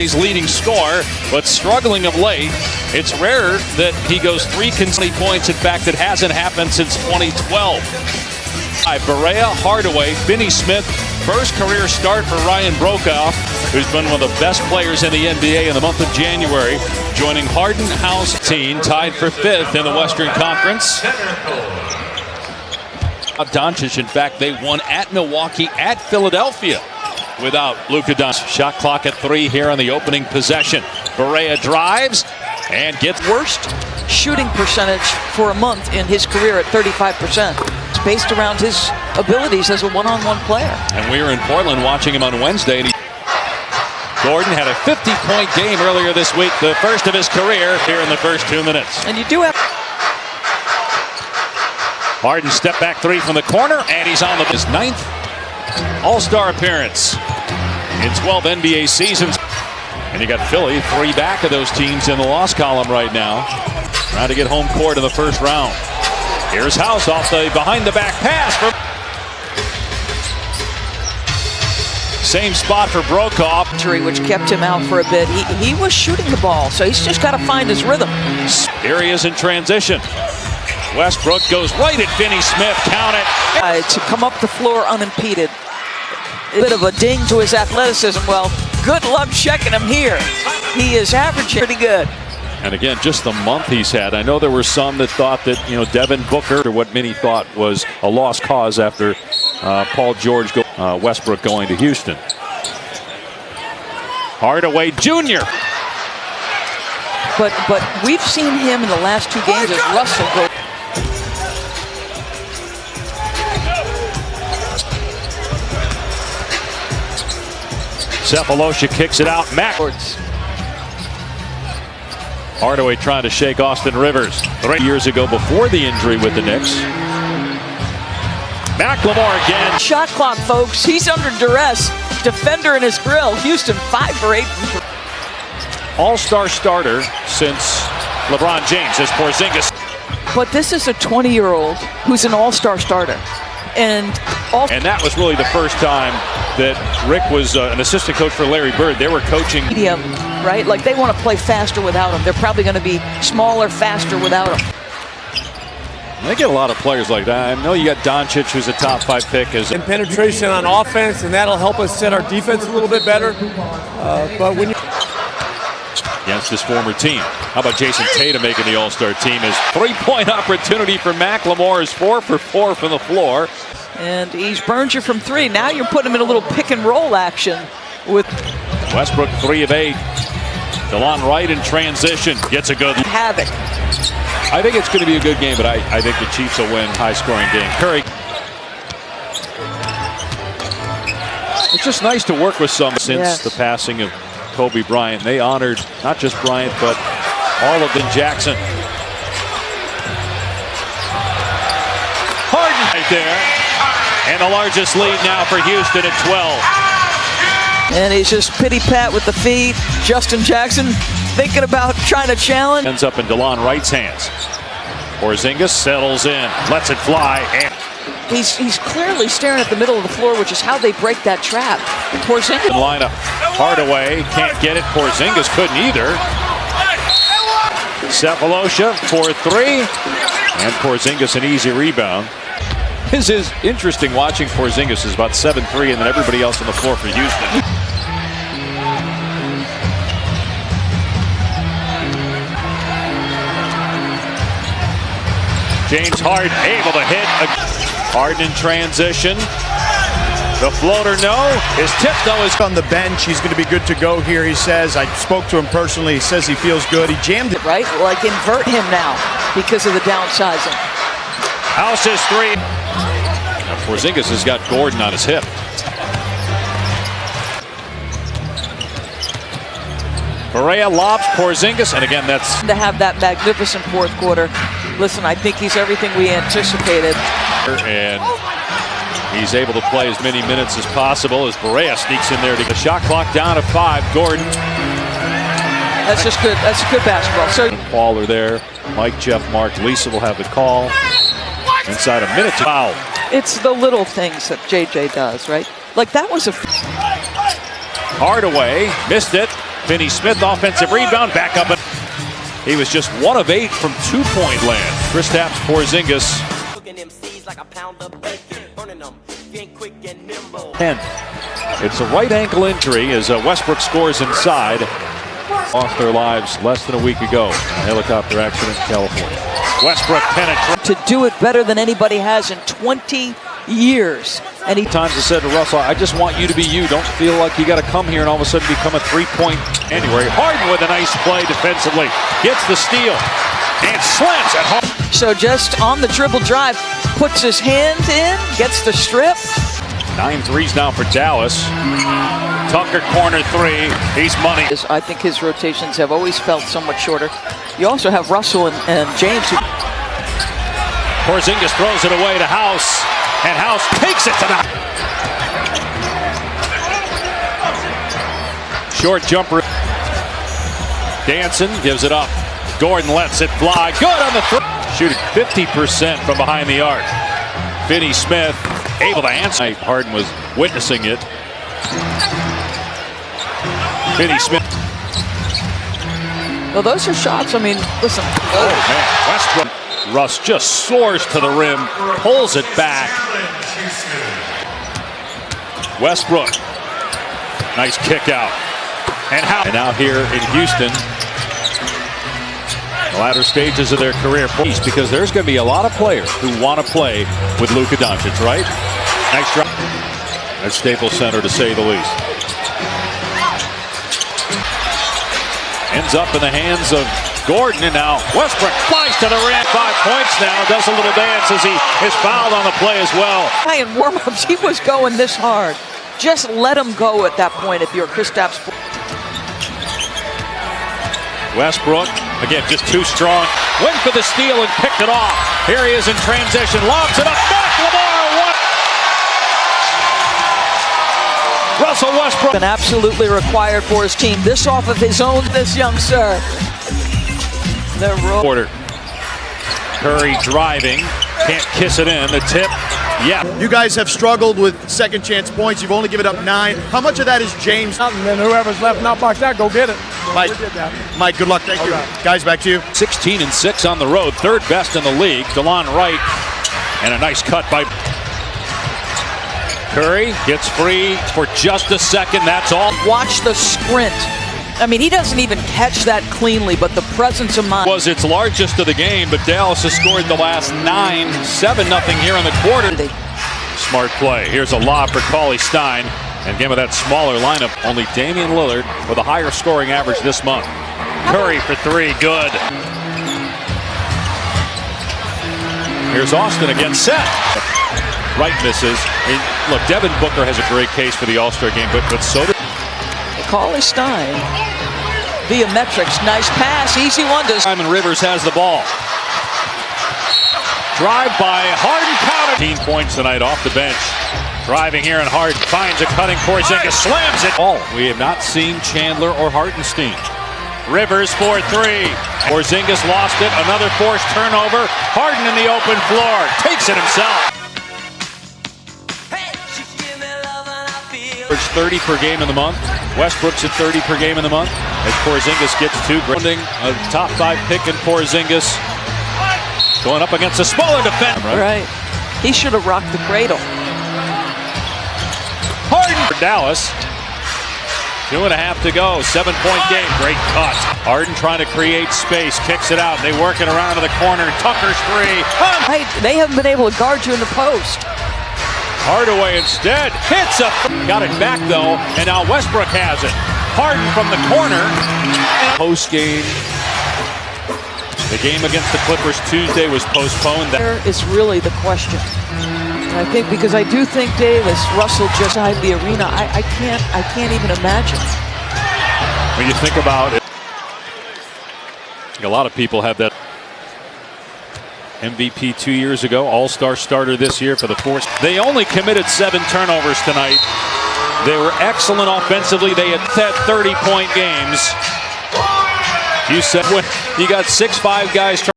He's leading scorer, but struggling of late. It's rare that he goes 3 consecutive points. In fact, it hasn't happened since 2012. Berea, Hardaway, Finney Smith, first career start for Ryan Brokoff, who's been one of the best players in the NBA in the month of January, joining Harden House team, tied for 5th in the Western Conference. Doncic, in fact, they won at Milwaukee, at Philadelphia, without Luka Doncic. Shot clock at 3 here on the opening possession. Berea drives and gets worst shooting percentage for a month in his career at 35%. It's based around his abilities as a one-on-one player. And we were in Portland watching him on Wednesday. Gordon had a 50-point game earlier this week, the first of his career here in the first 2 minutes. And you do have Harden step back 3 from the corner, and he's on his 9th All-Star appearance in 12 NBA seasons. And you got Philly, 3 back of those teams in the loss column right now, trying to get home court in the first round. Here's House off the behind-the-back pass. Same spot for Brokoff. Which kept him out for a bit. He was shooting the ball, so he's just got to find his rhythm. Here he is in transition. Westbrook goes right at Finney Smith. Count it. To come up the floor unimpeded. A bit of a ding to his athleticism. Well, good luck checking him here. He is averaging pretty good. And again, just the month he's had. I know there were some that thought that, Devin Booker, or what many thought was a lost cause after Paul George, Westbrook going to Houston. Hardaway Jr. But we've seen him in the last 2 games as Russell go. Cephalosha kicks it out. Hardaway trying to shake Austin Rivers. 3 years ago before the injury with the Knicks. McLemore again. Shot clock, folks. He's under duress. Defender in his grill. Houston 5 for 8. All-star starter since LeBron James as Porzingis. But this is a 20-year-old who's an all-star starter. And that was really the first time that Rick was an assistant coach for Larry Bird. They were coaching. Medium, right? Like they want to play faster without him. They're probably going to be smaller, faster without him. They get a lot of players like that. I know you got Doncic, who's a top 5 pick. And penetration on offense, and that'll help us set our defense a little bit better. But when you against his former team. How about Jason Tatum making the All-Star team? His 3-point opportunity for McLemore is 4 for 4 from the floor. And he's burned you from 3. Now you're putting him in a little pick and roll action with Westbrook 3 of 8. DeLon Wright in transition gets a good havoc. I think it's going to be a good game, but I think the Chiefs will win. High-scoring game. Curry. It's just nice to work with some since the passing of Kobe Bryant. They honored not just Bryant, but all of them. Jackson. Harden right there. And the largest lead now for Houston at 12. And he's just pity-pat with the feet. Justin Jackson thinking about trying to challenge. Ends up in DeLon Wright's hands. Porzingis settles in, lets it fly. And he's clearly staring at the middle of the floor, which is how they break that trap. Porzingis. Lineup. Hardaway can't get it. Porzingis couldn't either. Cephalosha for 3. And Porzingis an easy rebound. This is interesting watching Porzingis is about 7'3", and then everybody else on the floor for Houston. James Harden able to hit. Harden in transition. The floater, no. His tip, though, is on the bench. He's going to be good to go here, he says. I spoke to him personally. He says he feels good. He jammed it. Right? Like invert him now because of the downsizing. House is 3. Now, Porzingis has got Gordon on his hip. Berea lobs Porzingis, and again, that's to have that magnificent fourth quarter. Listen, I think he's everything we anticipated. And he's able to play as many minutes as possible as Berea sneaks in there to get the shot clock down to 5. Gordon. That's just good. That's good basketball. So Paul are there. Mike, Jeff, Mark, Lisa will have the call. Inside a minute to foul. It's the little things that JJ does, right? Like that was a Hardaway missed it. Finney Smith, offensive rebound, back up. He was just 1 of 8 from 2-point land. Kristaps Porzingis. 10. It's a right ankle injury as Westbrook scores inside. Lost their lives less than a week ago in a helicopter accident in California. Westbrook penetrates. To do it better than anybody has in 20 years. And he times I said to Russell, I just want you to be you. Don't feel like you got to come here and all of a sudden become a three-point January. Harden with a nice play defensively. Gets the steal and slams at home. So just on the dribble drive, puts his hands in, gets the strip. 9 threes now for Dallas. Tucker corner 3. He's money. I think his rotations have always felt somewhat shorter. You also have Russell and James. Porzingis throws it away to House, and House takes it to the short jumper. Danson gives it up. Gordon lets it fly. Good on the throw. Shooting 50% from behind the arc. Finney Smith able to answer. Harden was witnessing it. Finney Smith. Well, those are shots. I mean, listen. Oh, man. Westbrook. Russ just soars to the rim, pulls it back. Westbrook. Nice kick out. And now here in Houston, the latter stages of their career, because there's going to be a lot of players who want to play with Luka Doncic, right? Nice drop at Staples Center, to say the least. Ends up in the hands of Gordon, and now Westbrook flies to the rim. 5 points now, does a little dance as he is fouled on the play as well. In warm-ups, he was going this hard. Just let him go at that point if you're Kristaps. Westbrook, again, just too strong. Went for the steal and picked it off. Here he is in transition, lobs it up, back, Lamar, one. Russell Westbrook. And absolutely required for his team. This off of his own, this young sir. The quarter. Curry driving, can't kiss it in, the tip, yeah. You guys have struggled with second chance points. You've only given up 9. How much of that is James? And then whoever's left not box that, go get it. Mike, good luck. Thank you. Guys, back to you. 16 and 6 on the road, 3rd best in the league. DeLon Wright, and a nice cut by Curry. Gets free for just a second, that's all. Watch the sprint. I mean, he doesn't even catch that cleanly, but the presence of mind. Was its largest of the game, but Dallas has scored the last 9, 7-0 here in the quarter. Smart play. Here's a lob for Cauley-Stein. And again, with that smaller lineup, only Damian Lillard with a higher scoring average this month. Curry for 3, good. Here's Austin again, set. Wright misses. And look, Devin Booker has a great case for the All-Star game, but so did Cauley-Stein via metrics. Nice pass, easy one. Simon Rivers has the ball. Drive by Harden, counter. 15 points tonight off the bench. Driving here, and Harden finds a cutting Porzingis, slams it. Oh, we have not seen Chandler or Hartenstein. Rivers for 3. Porzingis lost it. Another forced turnover. Harden in the open floor. Takes it himself. 30 per game in the month. Westbrook's at 30 per game in the month. As Porzingis gets 2. A top 5 pick in Porzingis. Going up against a smaller defense. Right. He should have rocked the cradle. Harden for Dallas. 2.5 to go. 7-point game. Great cut. Harden trying to create space. Kicks it out. They work it around to the corner. Tucker's 3. Right. They haven't been able to guard you in the post. Hardaway instead hits a. Got it back though, and now Westbrook has it. Harden from the corner. Post game. The game against the Clippers Tuesday was postponed. There is really the question. And I think because I do think Davis, Russell just outside the arena. I can't even imagine. When you think about it, a lot of people have that. MVP 2 years ago, all-star starter this year for the Force. They only committed 7 turnovers tonight. They were excellent offensively. They had 30-point games. You said when you got 6'5" guys